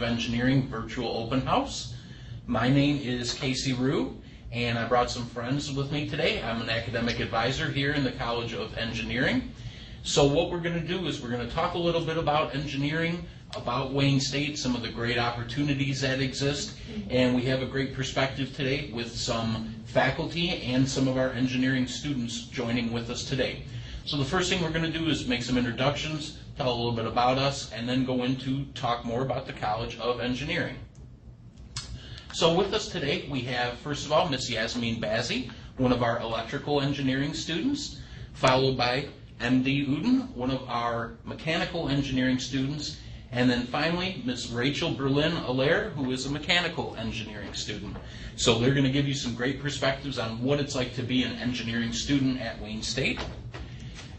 of Engineering Virtual Open House. My name is Casey Rue, and I brought some friends with me today. I'm an academic advisor here in the College of Engineering. So what we're going to do is we're going to talk a little bit about engineering, about Wayne State, some of the great opportunities that exist, and we have a great perspective today with some faculty and some of our engineering students joining with us today. So the first thing we're going to do is make some introductions, tell a little bit about us, and then go into talk more about the College of Engineering. So with us today we have, first of all, Miss Yasmin Bazzi, one of our electrical engineering students, followed by MD Uden, one of our mechanical engineering students, and then finally Ms. Rachel Berlin-Allaire, who is a mechanical engineering student. So they're going to give you some great perspectives on what it's like to be an engineering student at Wayne State.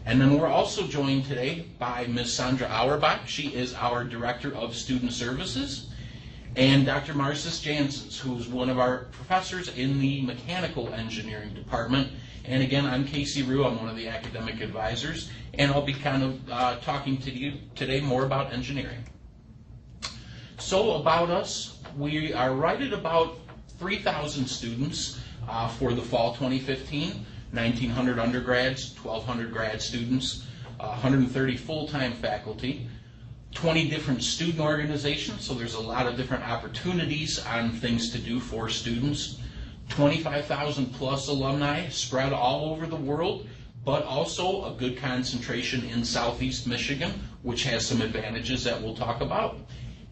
And then we're also joined today by Ms. Sandra Auerbach. She is our Director of Student Services. And Dr. Marcis Janssens, who is one of our professors in the Mechanical Engineering Department. And again, I'm Casey Rue. I'm one of the academic advisors, and I'll be kind of talking to you today more about engineering. So about us, we are right at about 3,000 students for the fall 2015, 1,900 undergrads, 1,200 grad students, 130 full-time faculty, 20 different student organizations, so there's a lot of different opportunities on things to do for students. 25,000 plus alumni spread all over the world, but also a good concentration in Southeast Michigan, which has some advantages that we'll talk about.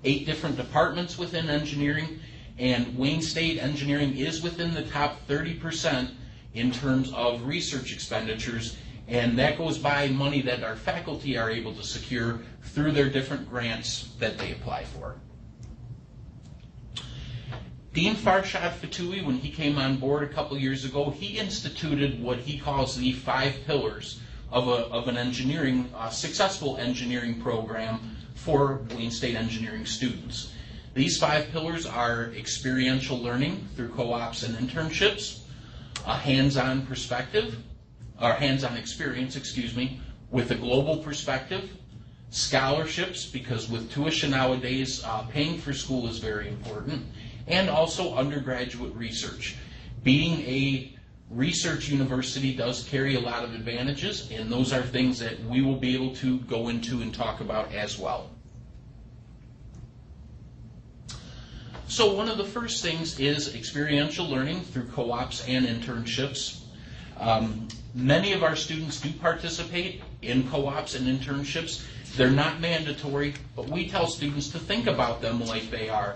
8 different departments within engineering, and Wayne State Engineering is within the top 30% in terms of research expenditures, and that goes by money that our faculty are able to secure through their different grants that they apply for. Dean Farshad Fatui, when he came on board a couple years ago, he instituted what he calls the 5 pillars of an engineering, successful engineering program for Wayne State engineering students. These 5 pillars are experiential learning through co-ops and internships, a hands-on perspective, or hands-on experience, with a global perspective, scholarships, because with tuition nowadays, paying for school is very important, and also undergraduate research. Being a research university does carry a lot of advantages, and those are things that we will be able to go into and talk about as well. So one of the first things is experiential learning through co-ops and internships. Many of our students do participate in co-ops and internships. They're not mandatory, but we tell students to think about them like they are.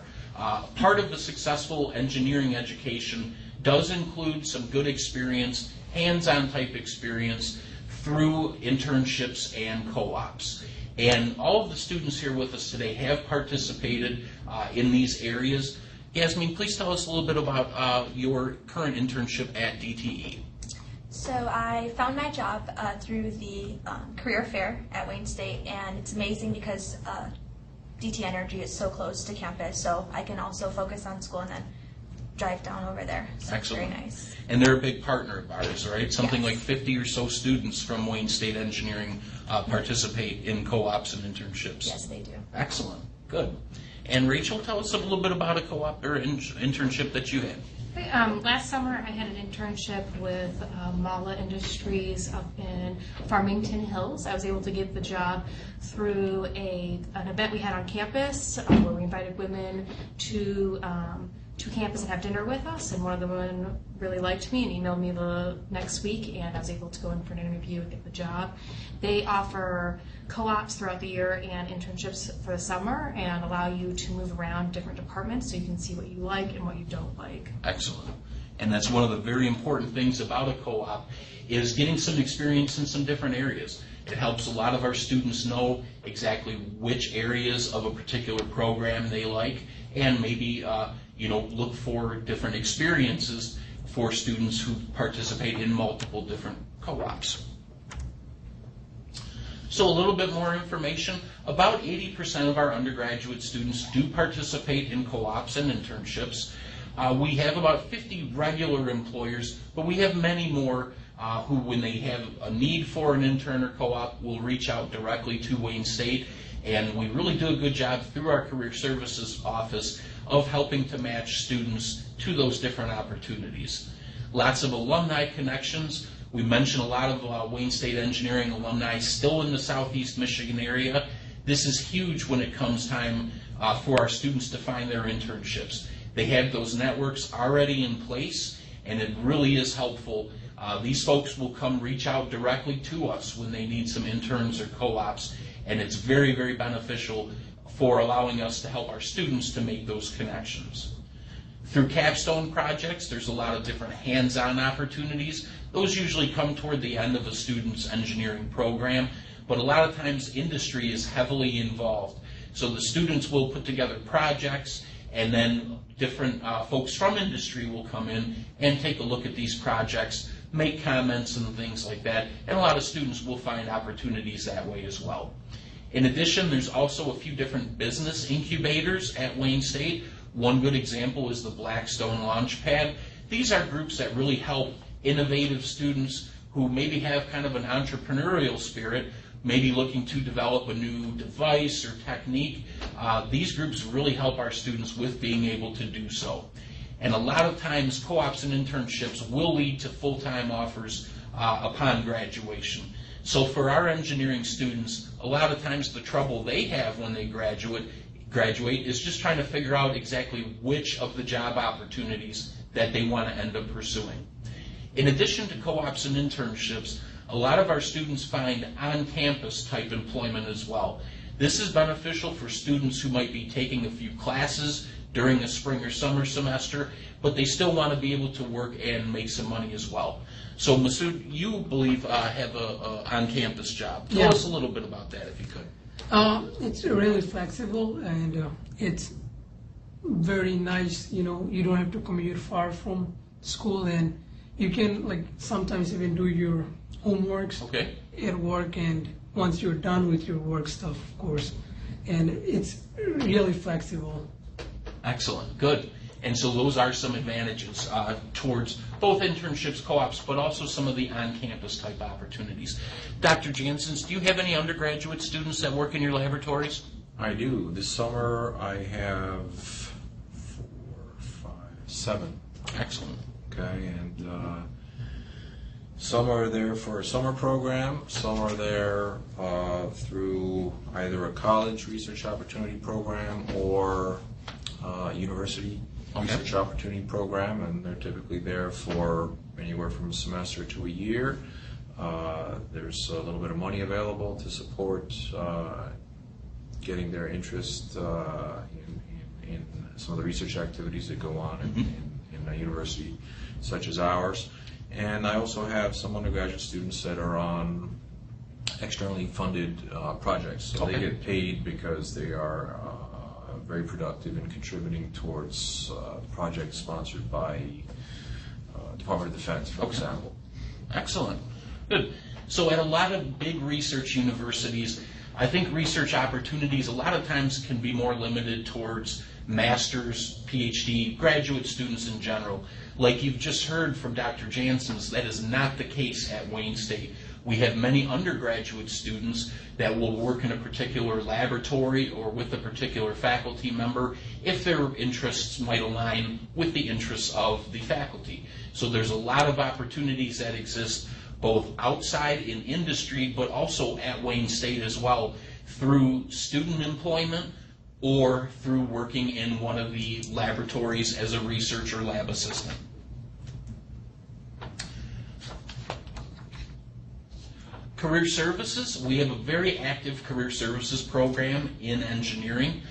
Part of the successful engineering education does include some good experience, hands-on type experience through internships and co-ops. And all of the students here with us today have participated in these areas. Yasmin, please tell us a little bit about your current internship at DTE. So I found my job through the career fair at Wayne State, and it's amazing because DT Energy is so close to campus, so I can also focus on school and then drive down over there. So excellent. It's very nice. And they're a big partner of ours, right? Something Yes. like 50 or so students from Wayne State Engineering participate in co-ops and internships. Yes, they do. Excellent. Good. And Rachel, tell us a little bit about a co-op or internship that you had. Last summer I had an internship with Mala Industries up in Farmington Hills. I was able to get the job through an event we had on campus where we invited women to campus and have dinner with us, and one of the women really liked me and emailed me the next week, and I was able to go in for an interview and get the job. They offer co-ops throughout the year and internships for the summer and allow you to move around different departments so you can see what you like and what you don't like. Excellent. And that's one of the very important things about a co-op is getting some experience in some different areas. It helps a lot of our students know exactly which areas of a particular program they like, and maybe look for different experiences for students who participate in multiple different co-ops. So a little bit more information. About 80% of our undergraduate students do participate in co-ops and internships. We have about 50 regular employers, but we have many more who, when they have a need for an intern or co-op, will reach out directly to Wayne State And we really do a good job through our Career Services Office of helping to match students to those different opportunities. Lots of alumni connections. We mentioned a lot of Wayne State Engineering alumni still in the Southeast Michigan area. This is huge when it comes time for our students to find their internships. They have those networks already in place, and it really is helpful. These folks will come reach out directly to us when they need some interns or co-ops, and it's very, very beneficial for allowing us to help our students to make those connections. Through capstone projects, there's a lot of different hands-on opportunities. Those usually come toward the end of a student's engineering program, but a lot of times industry is heavily involved. So the students will put together projects, and then different folks from industry will come in and take a look at these projects, make comments and things like that, and a lot of students will find opportunities that way as well. In addition, there's also a few different business incubators at Wayne State. One good example is the Blackstone Launchpad. These are groups that really help innovative students who maybe have kind of an entrepreneurial spirit, maybe looking to develop a new device or technique. These groups really help our students with being able to do so. And a lot of times, co-ops and internships will lead to full-time offers upon graduation. So for our engineering students, a lot of times the trouble they have when they graduate is just trying to figure out exactly which of the job opportunities that they want to end up pursuing. In addition to co-ops and internships, a lot of our students find on-campus type employment as well. This is beneficial for students who might be taking a few classes during a spring or summer semester, but they still want to be able to work and make some money as well. So Masood, you believe have a on-campus job. Tell us a little bit about that if you could. It's really flexible, and it's very nice. You know, you don't have to commute far from school, and you can like sometimes even do your homeworks at work, and once you're done with your work stuff, of course, and it's really flexible. Excellent, good. And so those are some advantages towards both internships, co-ops, but also some of the on-campus type opportunities. Dr. Janssens, do you have any undergraduate students that work in your laboratories? I do. This summer I have 4, 5, 7. Excellent. Okay, and some are there for a summer program, some are there through either a college research opportunity program or university research opportunity program, and they're typically there for anywhere from a semester to a year. There's a little bit of money available to support getting their interest in some of the research activities that go on in a university such as ours. And I also have some undergraduate students that are on externally funded projects. So they get paid because they are very productive in contributing towards projects sponsored by Department of Defense, for example. Excellent. Good. So at a lot of big research universities, I think research opportunities a lot of times can be more limited towards master's, PhD, graduate students in general. Like you've just heard from Dr. Janssens, that is not the case at Wayne State. We have many undergraduate students that will work in a particular laboratory or with a particular faculty member if their interests might align with the interests of the faculty. So there's a lot of opportunities that exist both outside in industry but also at Wayne State as well through student employment or through working in one of the laboratories as a research or lab assistant. Career services, we have a very active career services program in engineering.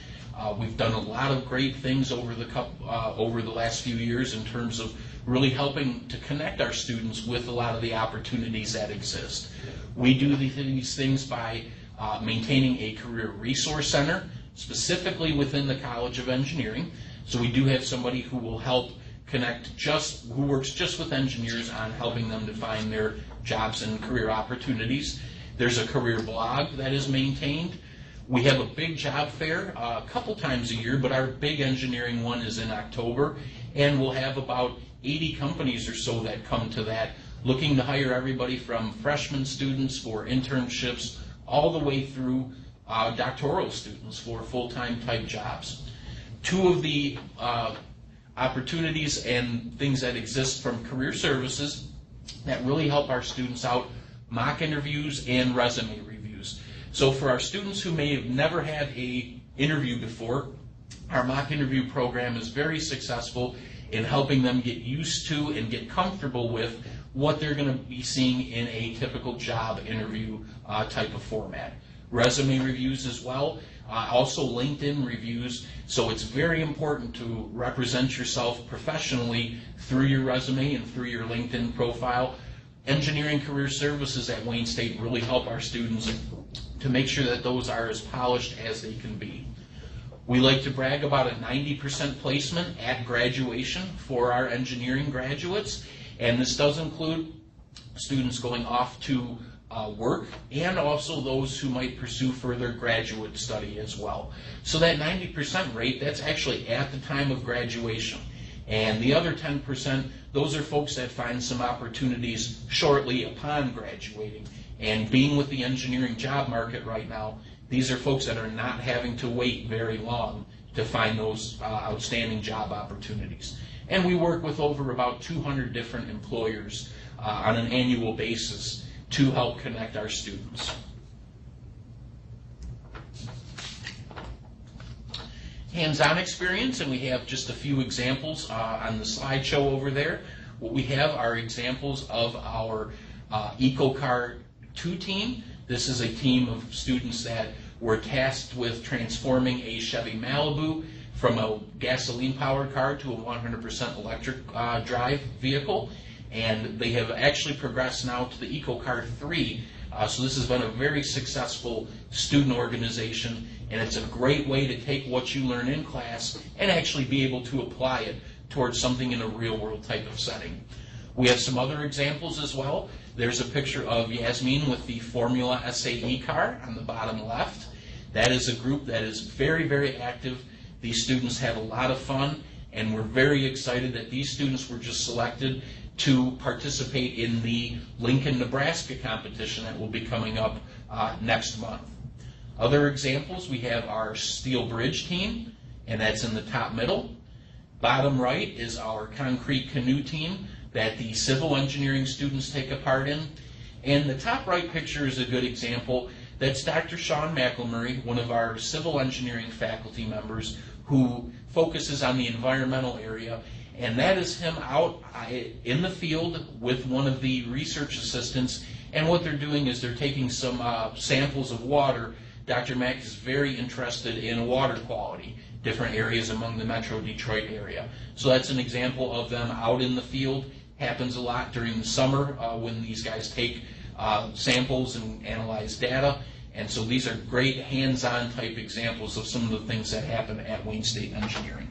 We've done a lot of great things over the last few years in terms of really helping to connect our students with a lot of the opportunities that exist. We do these things by maintaining a career resource center, specifically within the College of Engineering. So we do have somebody who will help connect who works just with engineers on helping them to find their jobs and career opportunities. There's a career blog that is maintained. We have a big job fair a couple times a year, but our big engineering one is in October, and we'll have about 80 companies or so that come to that, looking to hire everybody from freshman students for internships all the way through doctoral students for full-time type jobs. Two of the opportunities and things that exist from career services that really help our students out: mock interviews and resume reviews. So for our students who may have never had a interview before, our mock interview program is very successful in helping them get used to and get comfortable with what they're going to be seeing in a typical job interview type of format. Resume reviews as well, also LinkedIn reviews. So it's very important to represent yourself professionally through your resume and through your LinkedIn profile. Engineering career services at Wayne State really help our students to make sure that those are as polished as they can be. We like to brag about a 90% placement at graduation for our engineering graduates, and this does include students going off to work and also those who might pursue further graduate study as well. So that 90% rate, that's actually at the time of graduation. And the other 10%, those are folks that find some opportunities shortly upon graduating. And being with the engineering job market right now, these are folks that are not having to wait very long to find those outstanding job opportunities. And we work with over about 200 different employers on an annual basis to help connect our students. Hands-on experience, and we have just a few examples on the slideshow over there. What we have are examples of our EcoCar 2 team. This is a team of students that were tasked with transforming a Chevy Malibu from a gasoline-powered car to a 100% electric drive vehicle. And they have actually progressed now to the EcoCar 3. So this has been a very successful student organization, and it's a great way to take what you learn in class and actually be able to apply it towards something in a real-world type of setting. We have some other examples as well. There's a picture of Yasmin with the Formula SAE car on the bottom left. That is a group that is very, very active. These students have a lot of fun, and we're very excited that these students were just selected to participate in the Lincoln, Nebraska competition that will be coming up next month. Other examples, we have our Steel Bridge team, and that's in the top middle. Bottom right is our Concrete Canoe team that the civil engineering students take a part in. And the top right picture is a good example. That's Dr. Sean McElmurray, one of our civil engineering faculty members who focuses on the environmental area. And that is him out in the field with one of the research assistants. And what they're doing is they're taking some samples of water. Dr. Mack is very interested in water quality, different areas among the Metro Detroit area. So that's an example of them out in the field. Happens a lot during the summer when these guys take samples and analyze data. And so these are great hands-on type examples of some of the things that happen at Wayne State Engineering.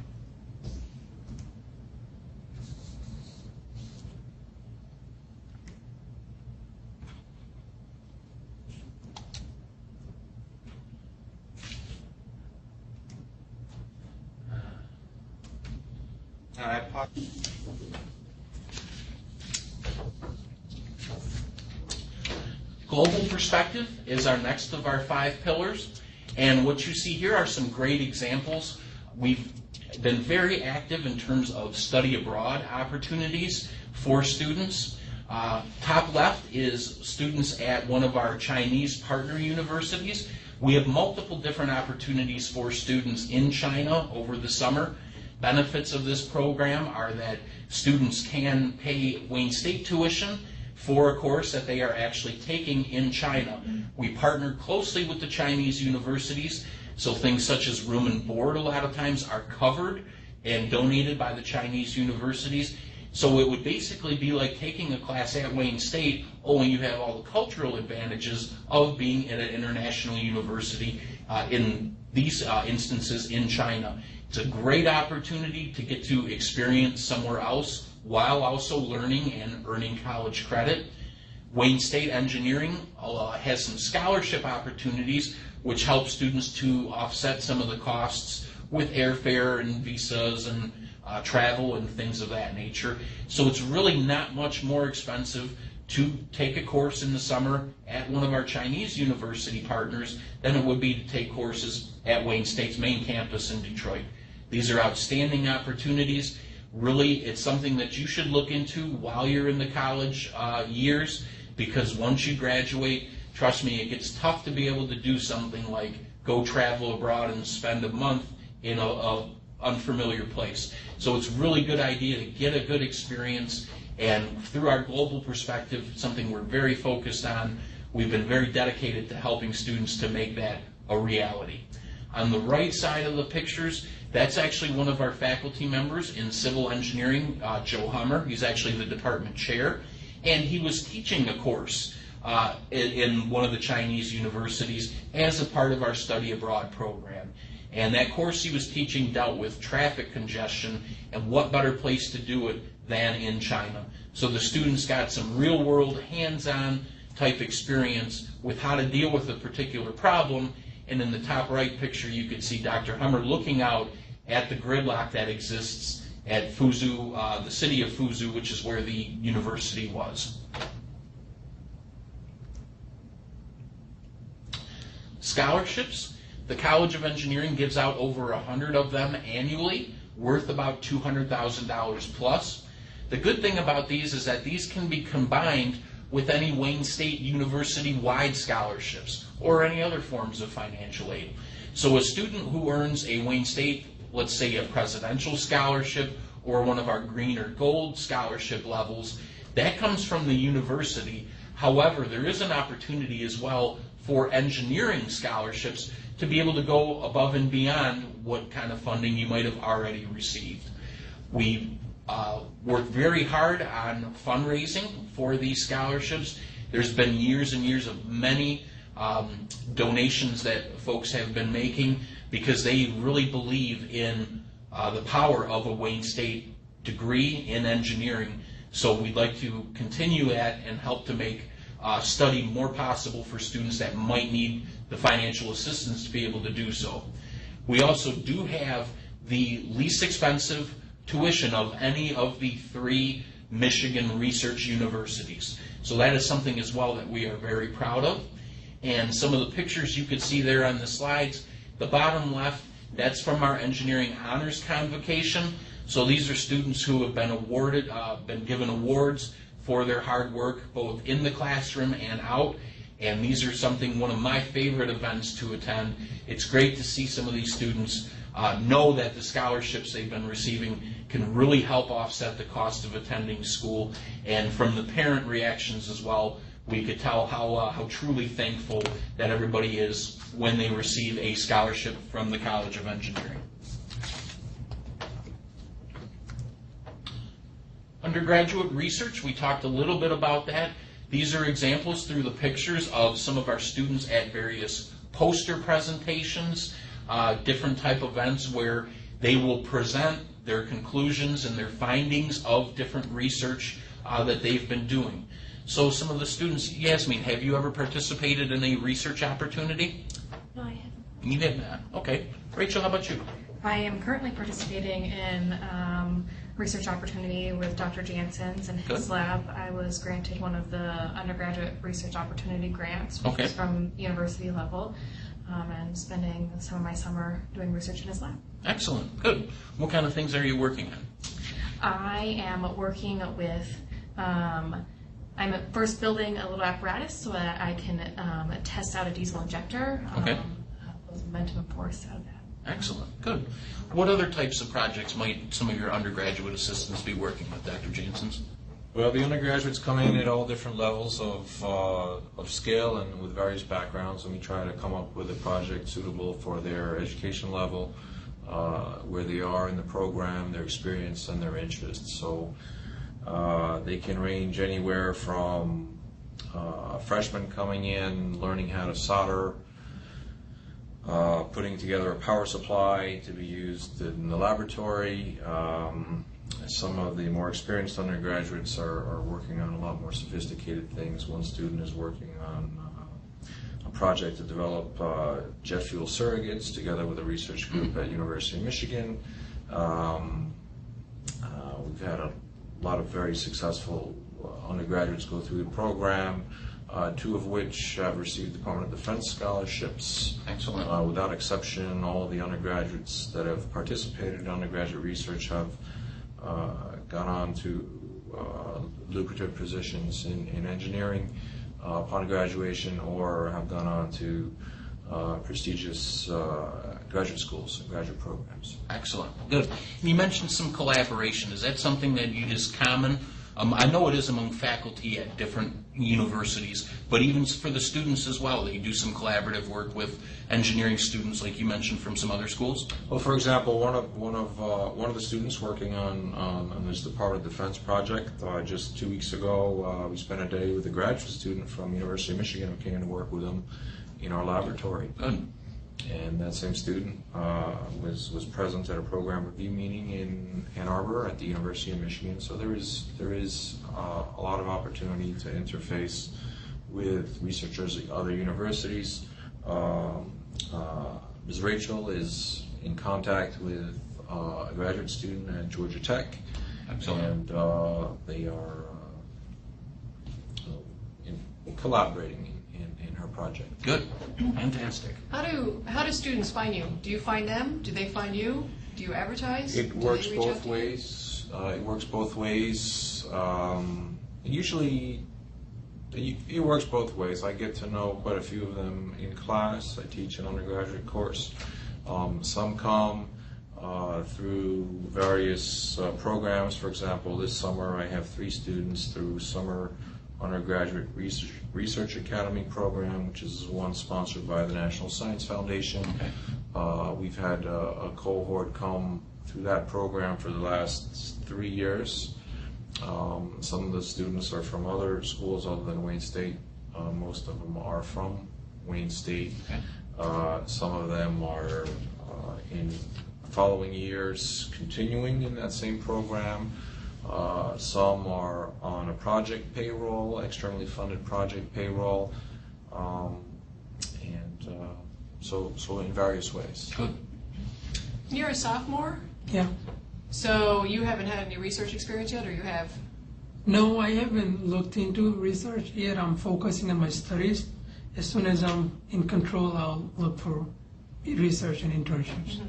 Global perspective is our next of our 5 pillars, and what you see here are some great examples. We've been very active in terms of study abroad opportunities for students. Top left is students at one of our Chinese partner universities. We have multiple different opportunities for students in China over the summer. Benefits of this program are that students can pay Wayne State tuition for a course that they are actually taking in China. We partner closely with the Chinese universities, so things such as room and board a lot of times are covered and donated by the Chinese universities. So it would basically be like taking a class at Wayne State, only you have all the cultural advantages of being at an international university, in these instances in China. It's a great opportunity to get to experience somewhere else while also learning and earning college credit. Wayne State Engineering has some scholarship opportunities which help students to offset some of the costs with airfare and visas and travel and things of that nature. So it's really not much more expensive to take a course in the summer at one of our Chinese university partners than it would be to take courses at Wayne State's main campus in Detroit. These are outstanding opportunities. Really, it's something that you should look into while you're in the college years, because once you graduate, trust me, it gets tough to be able to do something like go travel abroad and spend a month in a unfamiliar place. So it's a really good idea to get a good experience, and through our global perspective, something we're very focused on, we've been very dedicated to helping students to make that a reality. On the right side of the pictures, that's actually one of our faculty members in civil engineering, Joe Hummer. He's actually the department chair, and he was teaching a course in one of the Chinese universities as a part of our study abroad program. And that course he was teaching dealt with traffic congestion, and what better place to do it than in China. So the students got some real world, hands-on type experience with how to deal with a particular problem. And in the top right picture, you could see Dr. Hummer looking out at the gridlock that exists at Fuzhou, the city of Fuzhou, which is where the university was. Scholarships. The College of Engineering gives out over 100 of them annually, worth about $200,000 plus. The good thing about these is that these can be combined with any Wayne State University-wide scholarships or any other forms of financial aid. So a student who earns a Wayne State, let's say a presidential scholarship or one of our green or gold scholarship levels, that comes from the university. However, there is an opportunity as well for engineering scholarships to be able to go above and beyond what kind of funding you might have already received. We worked very hard on fundraising for these scholarships. There's been years and years of many donations that folks have been making because they really believe in the power of a Wayne State degree in engineering. So we'd like to continue that and help to make study more possible for students that might need the financial assistance to be able to do so. We also do have the least expensive tuition of any of the 3 Michigan research universities. So that is something as well that we are very proud of. And some of the pictures you could see there on the slides, the bottom left, that's from our engineering honors convocation. So these are students who have been awarded, been given awards for their hard work both in the classroom and out. And these are one of my favorite events to attend. It's great to see some of these students know that the scholarships they've been receiving can really help offset the cost of attending school. And from the parent reactions as well, we could tell how truly thankful that everybody is when they receive a scholarship from the College of Engineering. Undergraduate research, we talked a little bit about that. These are examples through the pictures of some of our students at various poster presentations, different type of events where they will present their conclusions and their findings of different research that they've been doing. So some of the students, Yasmin, have you ever participated in a research opportunity? No, I haven't. You did not. Okay. Rachel, how about you? I am currently participating in research opportunity with Dr. Jansen's and his lab. I was granted one of the undergraduate research opportunity grants, which is from university level, and spending some of my summer doing research in his lab. Excellent. Good. What kind of things are you working on? I am working with, I'm first building a little apparatus so that I can test out a diesel injector. Momentum of force out of that. Excellent. Good. What other types of projects might some of your undergraduate assistants be working with, Dr. Jansen's? Well, the undergraduates come in at all different levels of scale and with various backgrounds, and we try to come up with a project suitable for their education level, where they are in the program, their experience, and their interests. So they can range anywhere from freshmen coming in, learning how to solder, putting together a power supply to be used in the laboratory. Some of the more experienced undergraduates are working on a lot more sophisticated things. One student is working on a project to develop jet fuel surrogates together with a research group at University of Michigan. We've had a lot of very successful undergraduates go through the program, 2 of which have received Department of Defense scholarships. Excellent. Without exception, all the undergraduates that have participated in undergraduate research have gone on to lucrative positions in engineering upon graduation, or have gone on to prestigious graduate schools and graduate programs. Excellent. Good. You mentioned some collaboration. Is that something that is common? I know it is among faculty at different universities, but even for the students as well, they do some collaborative work with engineering students, like you mentioned, from some other schools. Well, for example, one of the students working on this Department of Defense project, just 2 weeks ago, we spent a day with a graduate student from University of Michigan who came to work with him in our laboratory. Good. And that same student was present at a program review meeting in Ann Arbor at the University of Michigan. So there is a lot of opportunity to interface with researchers at other universities. Ms. Rachel is in contact with a graduate student at Georgia Tech. Excellent. And they are collaborating in her project. Good. Fantastic. How do students find you? Do you find them? Do they find you? Do you advertise? It Do they works reach out both to you? ways. It works both ways. Usually, it works both ways. I get to know quite a few of them in class. I teach an undergraduate course. Some come through various programs. For example, this summer I have 3 students through Summer Undergraduate Research Academy program, which is one sponsored by the National Science Foundation. Okay. We've had a cohort come through that program for the last 3 years. Some of the students are from other schools other than Wayne State. Most of them are from Wayne State. Okay. Some of them are in following years continuing in that same program. Some are on a project payroll, externally funded project payroll, so in various ways. Good. You're a sophomore, Yeah. so you haven't had any research experience yet, or you have? No, I haven't looked into research yet. I'm focusing on my studies. As soon as I'm in control, I'll look for research and internships.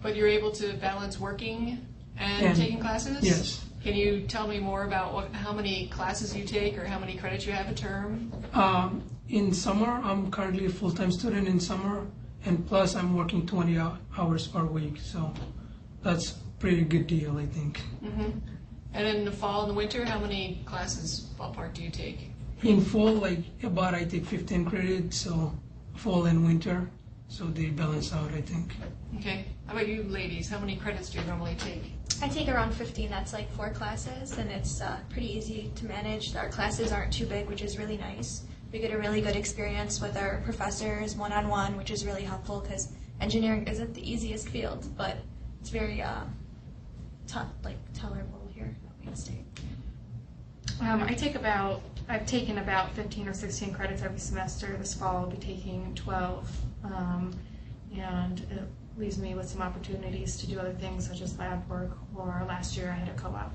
But you're able to balance working and And- taking classes? Yes. Can you tell me more about how many classes you take or how many credits you have a term? In summer, I'm currently a full-time student in summer, and plus I'm working 20 hours per week, so that's a pretty good deal, I think. And in the fall and the winter, how many classes ballpark do you take? In fall, I take 15 credits, so fall and winter, so they balance out, I think. Okay. How about you ladies? How many credits do you normally take? I take around 15. That's like 4 classes, and it's pretty easy to manage. Our classes aren't too big, which is really nice. We get a really good experience with our professors one-on-one, which is really helpful because engineering isn't the easiest field, but it's very tolerable here at Wayne State. I've taken about 15 or 16 credits every semester. This fall I'll be taking 12, and it leaves me with some opportunities to do other things such as lab work, or last year I had a co-op.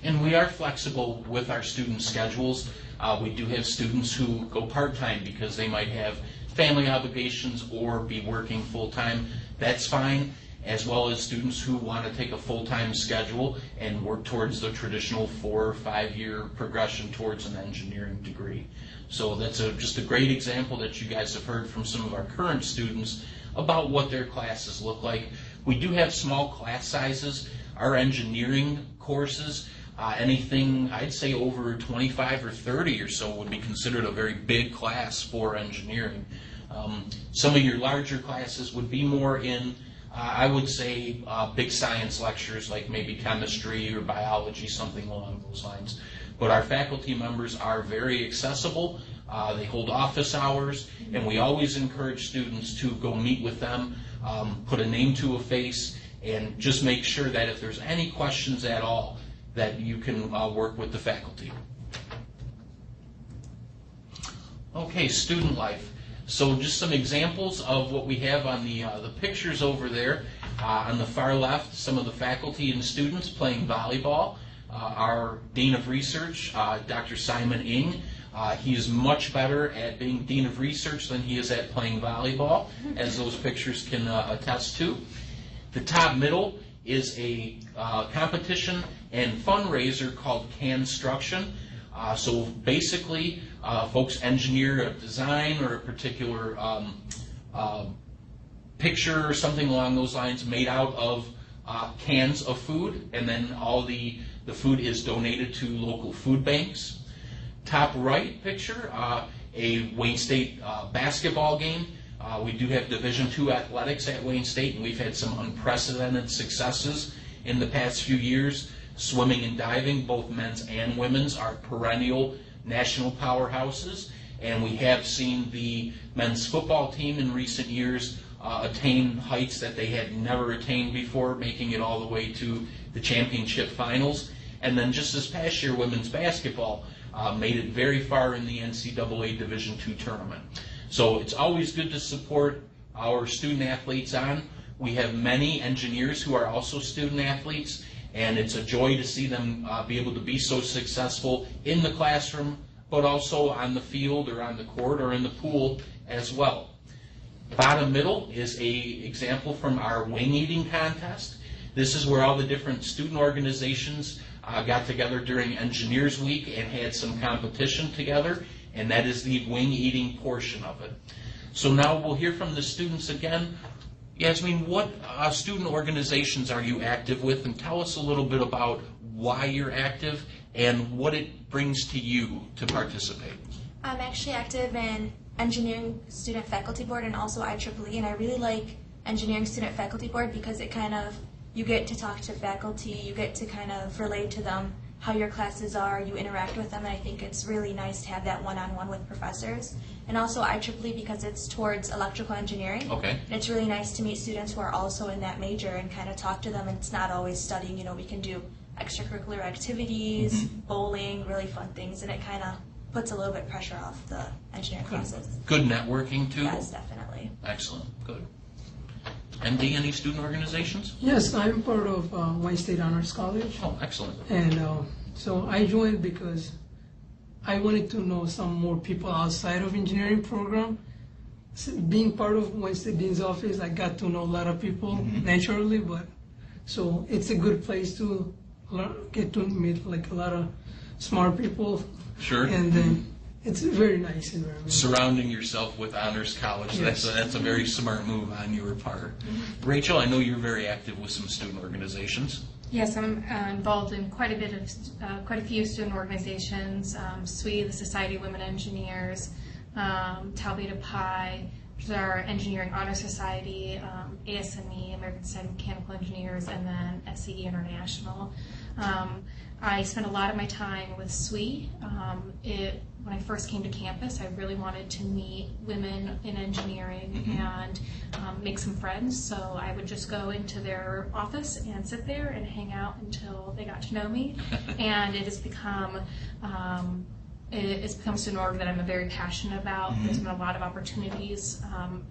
And we are flexible with our student schedules. We do have students who go part-time because they might have family obligations or be working full-time. That's fine, as well as students who want to take a full-time schedule and work towards the traditional 4 or 5 year progression towards an engineering degree. So that's just a great example that you guys have heard from some of our current students about what their classes look like. We do have small class sizes. Our engineering courses, anything I'd say over 25 or 30 or so would be considered a very big class for engineering. Some of your larger classes would be more in, I would say, big science lectures like maybe chemistry or biology, something along those lines. But our faculty members are very accessible. They hold office hours, and we always encourage students to go meet with them, put a name to a face, and just make sure that if there's any questions at all, that you can work with the faculty. Okay, student life. So just some examples of what we have on the pictures over there. On the far left, some of the faculty and students playing volleyball. our Dean of Research, Dr. Simon Ng. He is much better at being Dean of Research than he is at playing volleyball, as those pictures can attest to. The top middle is a competition and fundraiser called Construction. So basically, folks engineer a design or a particular picture or something along those lines made out of cans of food, and then all the food is donated to local food banks. Top right picture, a Wayne State basketball game. We do have Division II athletics at Wayne State, and we've had some unprecedented successes in the past few years. Swimming and diving, both men's and women's, are perennial national powerhouses, and we have seen the men's football team in recent years attain heights that they had never attained before, making it all the way to the championship finals. And then just this past year, women's basketball made it very far in the NCAA Division II tournament. So it's always good to support our student athletes on. We have many engineers who are also student athletes, and it's a joy to see them be able to be so successful in the classroom, but also on the field or on the court or in the pool as well. Bottom middle is an example from our wing eating contest. This is where all the different student organizations got together during Engineers Week and had some competition together, and that is the wing eating portion of it. So now we'll hear from the students again. Yasmin, what student organizations are you active with, and tell us a little bit about why you're active and what it brings to you to participate. I'm actually active in Engineering Student Faculty Board and also IEEE, and I really like Engineering Student Faculty Board because it kind of, you get to talk to faculty, you get to kind of relate to them how your classes are, you interact with them, and I think it's really nice to have that one-on-one with professors. And also IEEE because it's towards electrical engineering. Okay. And it's really nice to meet students who are also in that major and kind of talk to them, and it's not always studying, you know, we can do extracurricular activities, bowling, really fun things, and it kind of puts a little bit pressure off the engineering classes. Good networking too? Yes, definitely. Excellent, good. MD, any student organizations? Yes, I'm part of Wayne State Honors College. Oh, excellent. And so I joined because I wanted to know some more people outside of engineering program. So being part of Wayne State Dean's office, I got to know a lot of people naturally, but so it's a good place to get to meet like a lot of smart people. Sure. And then it's a very nice environment. Surrounding yourself with honors college, Yes. that's a very smart move on your part. Rachel, I know you're very active with some student organizations. Yes, I'm involved in quite a few student organizations. SWE, the Society of Women Engineers, Tau Beta Pi, which is our Engineering Honor Society, ASME, American Society of Mechanical Engineers, and then SCE International. I spent a lot of my time with SWE. When I first came to campus, I really wanted to meet women in engineering and make some friends. So I would just go into their office and sit there and hang out until they got to know me. And it has become a student org that I'm very passionate about. There's been a lot of opportunities.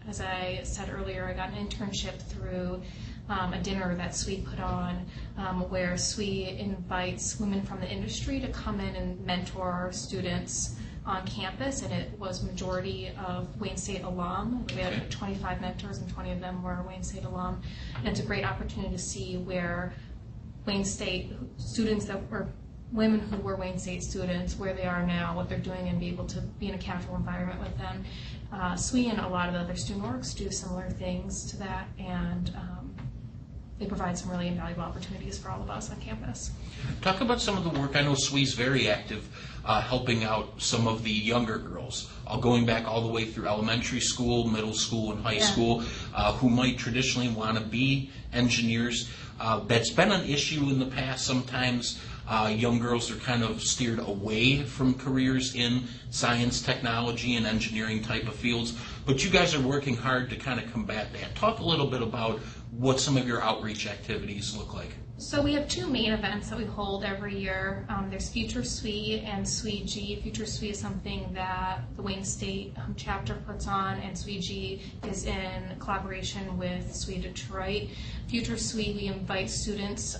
As I said earlier, I got an internship through a dinner that SWE put on where SWE invites women from the industry to come in and mentor students on campus, and it was majority of Wayne State alum. We had 25 mentors and 20 of them were Wayne State alum, and it's a great opportunity to see where Wayne State students that were women who were Wayne State students, where they are now, what they're doing, and be able to be in a casual environment with them. SWE and a lot of the other student orgs do similar things to that, and they provide some really invaluable opportunities for all of us on campus. Talk about some of the work. I know SWE's very active helping out some of the younger girls, going back all the way through elementary school, middle school, and high school, who might traditionally want to be engineers. That's been an issue in the past. Sometimes young girls are kind of steered away from careers in science, technology, and engineering type of fields. But you guys are working hard to kind of combat that. Talk a little bit about what some of your outreach activities look like. So we have two main events that we hold every year. There's Future SWE and SWE-G. Future SWE is something that the Wayne State chapter puts on, and SWE-G is in collaboration with SWE Detroit. Future SWE, we invite students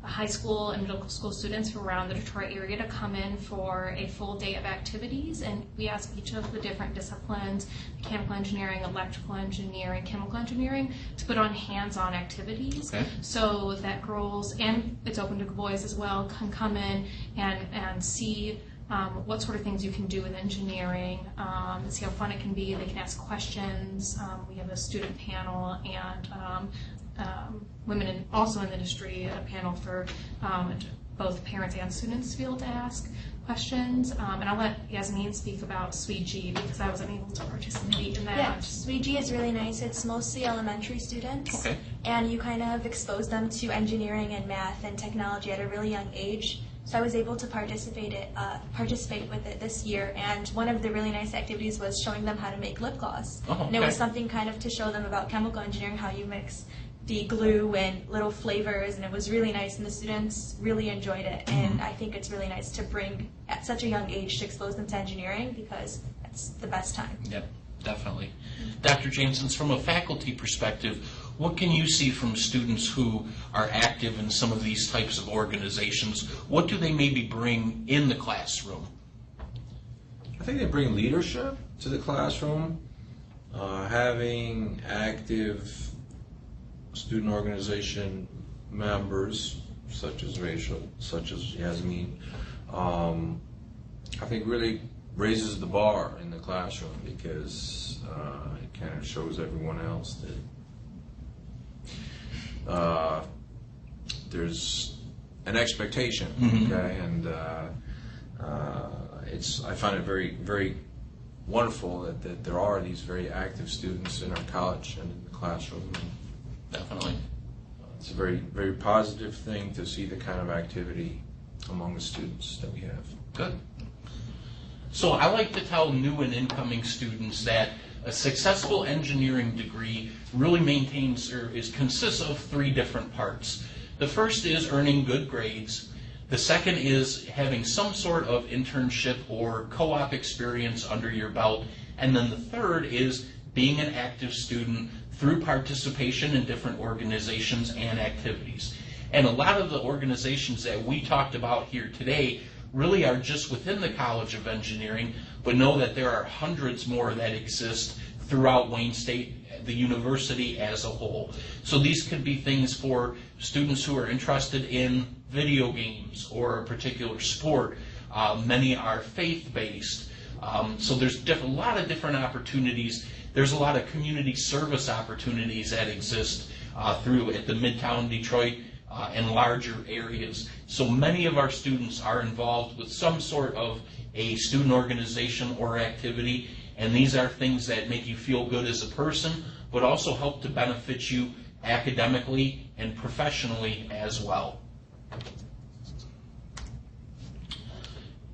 high school and middle school students from around the Detroit area to come in for a full day of activities, and we ask each of the different disciplines, mechanical engineering, electrical engineering, chemical engineering, to put on hands-on activities. Okay. So that girls, and it's open to boys as well, can come in and see what sort of things you can do with engineering, see how fun it can be. They can ask questions. We have a student panel and women also in the industry, a panel for both parents and students to be able to ask questions. And I'll let Yasmin speak about SweetG because I wasn't able to participate in that. Yeah, SweetG is really nice. It's mostly elementary students. Okay. And you kind of expose them to engineering and math and technology at a really young age. So I was able to participate with it this year, and one of the really nice activities was showing them how to make lip gloss. Oh, okay. And it was something kind of to show them about chemical engineering, how you mix the glue and little flavors, and it was really nice, and the students really enjoyed it. And I think it's really nice to bring, at such a young age, to expose them to engineering because that's the best time. Yep, definitely. Dr. Jamesons, from a faculty perspective, what can you see from students who are active in some of these types of organizations? What do they maybe bring in the classroom? I think they bring leadership to the classroom. Having active student organization members, such as Rachel, such as Yasmin, I think really raises the bar in the classroom because it kind of shows everyone else that there's an expectation, okay, and I find it very, very wonderful that there are these very active students in our college and in the classroom. Definitely. It's a very, very positive thing to see the kind of activity among the students that we have. Good. So I like to tell new and incoming students that a successful engineering degree really consists of 3 different parts. The first is earning good grades. The second is having some sort of internship or co-op experience under your belt. And then the third is being an active student through participation in different organizations and activities. And a lot of the organizations that we talked about here today really are just within the College of Engineering, but know that there are hundreds more that exist throughout Wayne State, the university as a whole. So these could be things for students who are interested in video games or a particular sport. Many are faith-based. So there's a lot of different opportunities. There's a lot of community service opportunities that exist at the Midtown Detroit and larger areas. So many of our students are involved with some sort of a student organization or activity, and these are things that make you feel good as a person, but also help to benefit you academically and professionally as well.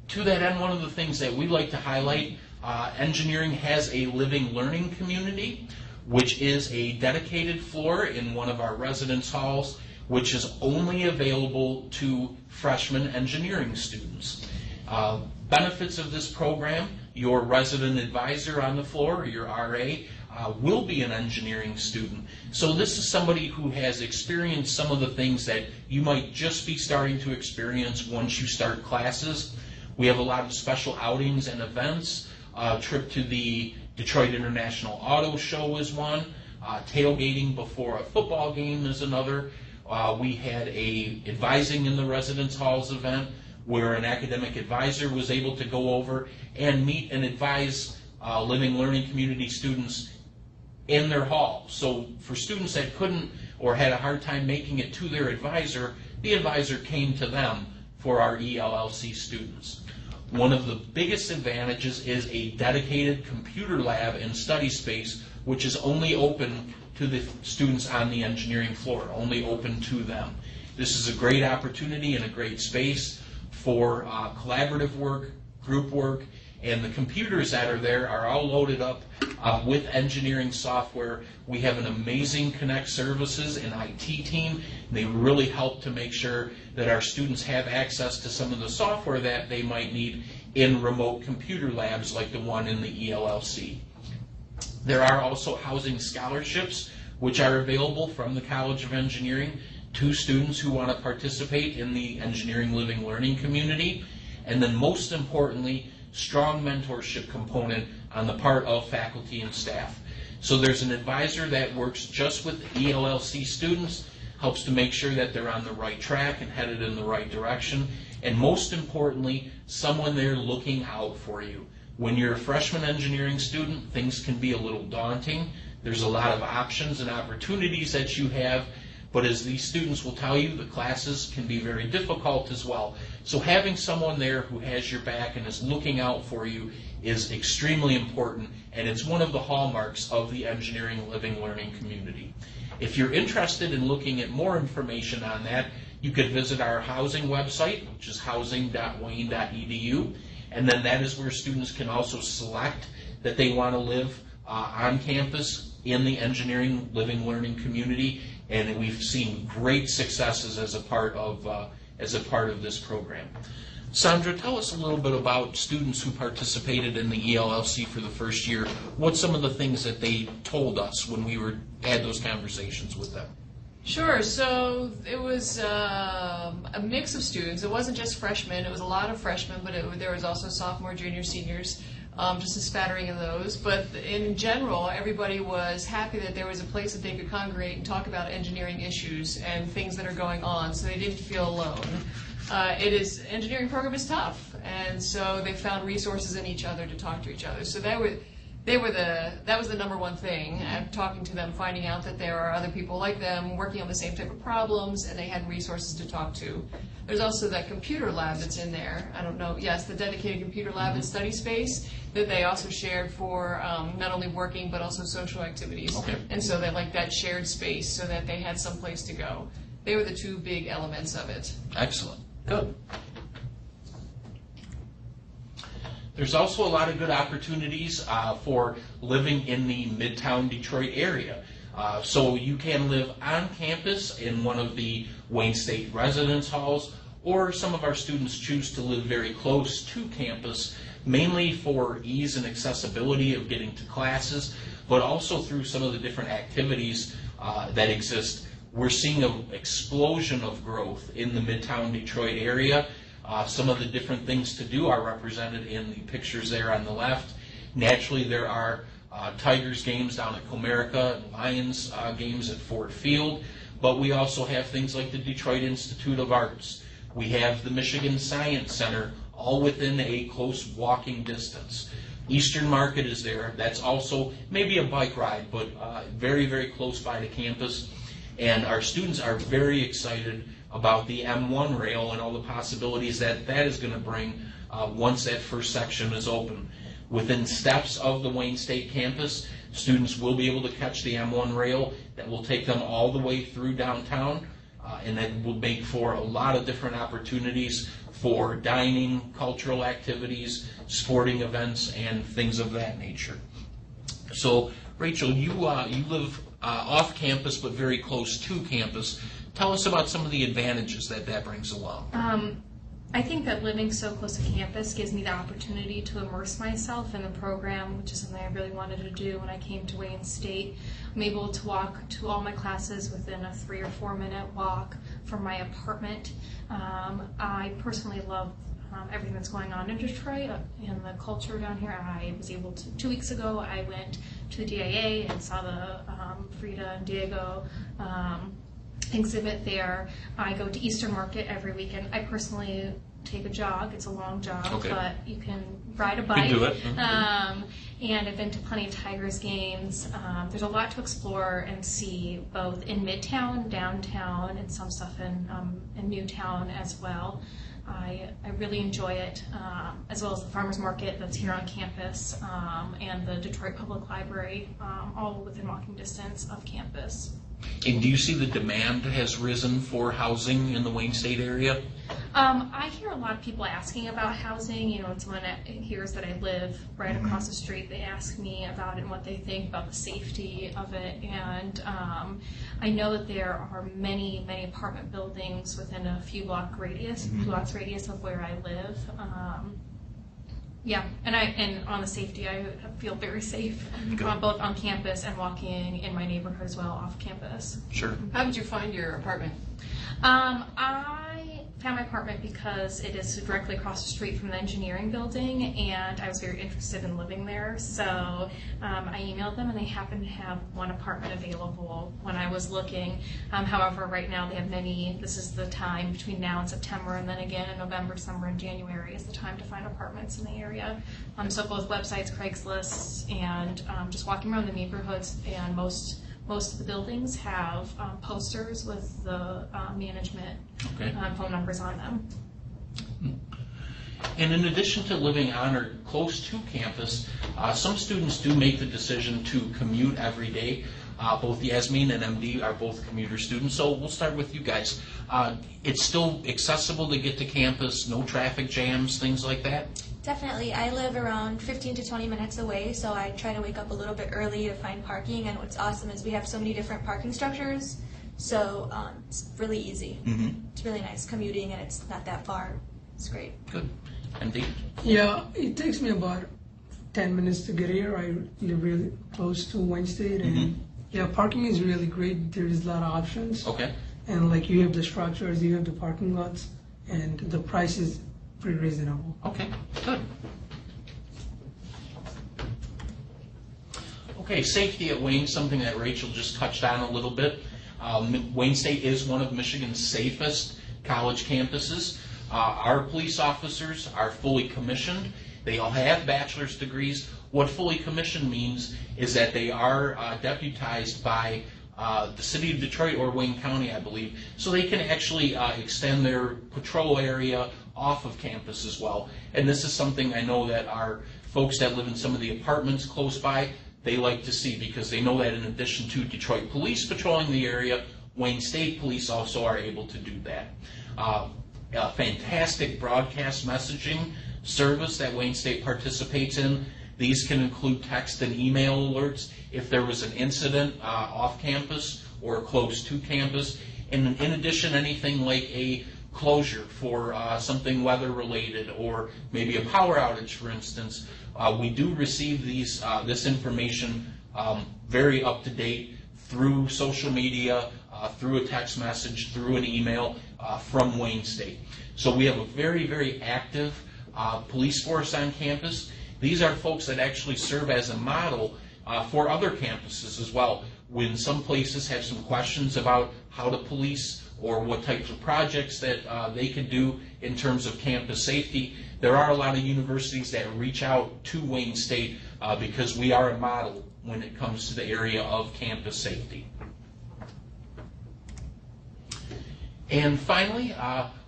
To that end, one of the things that we like to highlight, engineering has a living learning community, which is a dedicated floor in one of our residence halls, which is only available to freshman engineering students. Benefits of this program: your resident advisor on the floor, your RA, will be an engineering student. So this is somebody who has experienced some of the things that you might just be starting to experience once you start classes. We have a lot of special outings and events. Trip to the Detroit International Auto Show is one. Tailgating before a football game is another. We had a advising in the residence halls event where an academic advisor was able to go over and meet and advise living learning community students in their hall. So for students that couldn't or had a hard time making it to their advisor, the advisor came to them for our ELLC students. One of the biggest advantages is a dedicated computer lab and study space, which is only open to the students on the engineering floor, only open to them. This is a great opportunity and a great space for collaborative work, group work, and the computers that are there are all loaded up with engineering software. We have an amazing Connect Services and IT team. They really help to make sure that our students have access to some of the software that they might need in remote computer labs like the one in the ELLC. There are also housing scholarships which are available from the College of Engineering 2 students who want to participate in the engineering living learning community, and then most importantly, strong mentorship component on the part of faculty and staff. So there's an advisor that works just with ELLC students, helps to make sure that they're on the right track and headed in the right direction, and most importantly, someone there looking out for you. When you're a freshman engineering student, things can be a little daunting. There's a lot of options and opportunities that you have, but as these students will tell you, the classes can be very difficult as well. So having someone there who has your back and is looking out for you is extremely important, and it's one of the hallmarks of the engineering living learning community. If you're interested in looking at more information on that, you could visit our housing website, which is housing.wayne.edu, and then that is where students can also select that they want to live on campus in the engineering living learning community, and we've seen great successes as a part of this program. Sandra, tell us a little bit about students who participated in the ELLC for the first year. What's some of the things that they told us when we had those conversations with them? Sure. So it was a mix of students. It wasn't just freshmen. It was a lot of freshmen, but there was also sophomore, junior, seniors, just a spattering of those. But in general, everybody was happy that there was a place that they could congregate and talk about engineering issues and things that are going on, so they didn't feel alone. Engineering program is tough, and so they found resources in each other to talk to each other. So that was the number one thing, talking to them, finding out that there are other people like them working on the same type of problems, and they had resources to talk to. There's also that computer lab that's in there. I don't know, yes, the dedicated computer lab and study space that they also shared for not only working but also social activities. Okay. And so they like that shared space so that they had some place to go. They were the 2 big elements of it. Excellent. Good. There's also a lot of good opportunities for living in the Midtown Detroit area. So you can live on campus in one of the Wayne State residence halls, or some of our students choose to live very close to campus, mainly for ease and accessibility of getting to classes, but also through some of the different activities that exist. We're seeing an explosion of growth in the Midtown Detroit area. Some of the different things to do are represented in the pictures there on the left. Naturally, there are Tigers games down at Comerica and Lions games at Ford Field, but we also have things like the Detroit Institute of Arts. We have the Michigan Science Center, all within a close walking distance. Eastern Market is there. That's also maybe a bike ride, but very, very close by to campus. And our students are very excited about the M1 rail and all the possibilities that is going to bring once that first section is open. Within steps of the Wayne State campus, students will be able to catch the M1 rail that will take them all the way through downtown, and that will make for a lot of different opportunities for dining, cultural activities, sporting events, and things of that nature. So, Rachel, you live off campus but very close to campus. Tell us about some of the advantages that brings along. I think that living so close to campus gives me the opportunity to immerse myself in the program, which is something I really wanted to do when I came to Wayne State. I'm able to walk to all my classes within a 3 or 4 minute walk from my apartment. I personally love everything that's going on in Detroit and the culture down here. I was able to, 2 weeks ago, I went to the DIA and saw the Frida and Diego exhibit there. I go to Eastern Market every weekend. I personally take a jog. It's a long jog, okay, but you can ride a bike. You can do it. And I've been to plenty of Tigers games. There's a lot to explore and see, both in Midtown, downtown, and some stuff in Newtown as well. I really enjoy it, as well as the farmers market that's here on campus, and the Detroit Public Library, all within walking distance of campus. And do you see the demand has risen for housing in the Wayne State area? I hear a lot of people asking about housing. You know, when someone hears that I live right across the street, they ask me about it and what they think about the safety of it. And I know that there are many, many apartment buildings within a few blocks radius of where I live. Yeah, and on the safety, I feel very safe, both on campus and walking in my neighborhood as well, off campus. Sure. How did you find your apartment? I found my apartment because it is directly across the street from the engineering building, and I was very interested in living there. So I emailed them, and they happened to have one apartment available when I was looking. However, right now they have many. This is the time between now and September, and then again in November, December, and January is the time to find apartments in the area. So both websites, Craigslist, and just walking around the neighborhoods, and most of the buildings have posters with the management phone numbers on them. And in addition to living on or close to campus, some students do make the decision to commute every day. Both Yasmin and MD are both commuter students, so we'll start with you guys. It's still accessible to get to campus, no traffic jams, things like that? Definitely. I live around 15 to 20 minutes away, so I try to wake up a little bit early to find parking, and what's awesome is we have so many different parking structures, so it's really easy. It's really nice commuting, and it's not that far. It's great. Good. MD? Yeah, it takes me about 10 minutes to get here. I live really close to Wayne State, and yeah, parking is really great. There's a lot of options. Okay. And like you have the structures, you have the parking lots, and the price is pretty reasonable. Okay, good. Okay, safety at Wayne, something that Rachel just touched on a little bit. Wayne State is one of Michigan's safest college campuses. Our police officers are fully commissioned. They all have bachelor's degrees. What fully commissioned means is that they are deputized by the city of Detroit or Wayne County, I believe, so they can actually extend their patrol area off of campus as well. And this is something I know that our folks that live in some of the apartments close by, they like to see, because they know that in addition to Detroit police patrolling the area, Wayne State police also are able to do that. A fantastic broadcast messaging service that Wayne State participates in. These can include text and email alerts if there was an incident off campus or close to campus. And in addition, anything like a closure for something weather related, or maybe a power outage, for instance, we do receive this information very up to date through social media, through a text message, through an email from Wayne State. So we have a very, very active police force on campus. These are folks that actually serve as a model for other campuses as well. When some places have some questions about how to police or what types of projects that they can do in terms of campus safety, there are a lot of universities that reach out to Wayne State because we are a model when it comes to the area of campus safety. And finally,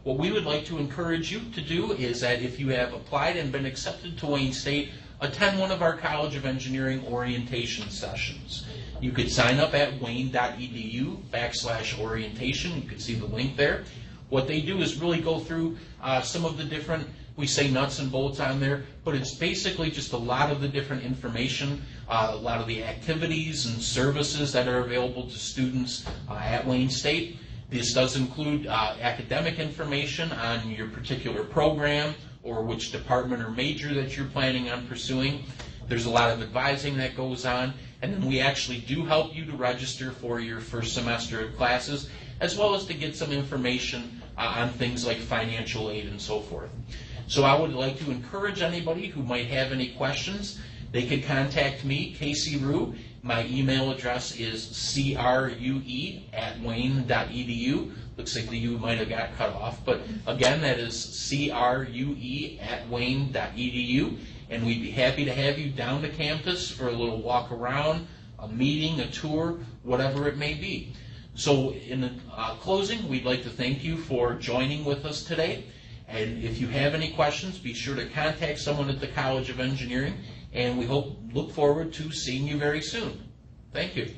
what we would like to encourage you to do is that if you have applied and been accepted to Wayne State, attend one of our College of Engineering orientation sessions. You could sign up at wayne.edu/orientation. You can see the link there. What they do is really go through some of the different, we say nuts and bolts on there, but it's basically just a lot of the different information, a lot of the activities and services that are available to students at Wayne State. This does include academic information on your particular program or which department or major that you're planning on pursuing. There's a lot of advising that goes on, and then we actually do help you to register for your first semester of classes, as well as to get some information on things like financial aid and so forth. So I would like to encourage anybody who might have any questions. They could contact me, Casey Rue. My email address is crue@wayne.edu. Looks like the U might have got cut off, but again, that is crue@wayne.edu, and we'd be happy to have you down to campus for a little walk around, a meeting, a tour, whatever it may be. So in closing, we'd like to thank you for joining with us today, and if you have any questions, be sure to contact someone at the College of Engineering, and we look forward to seeing you very soon. Thank you.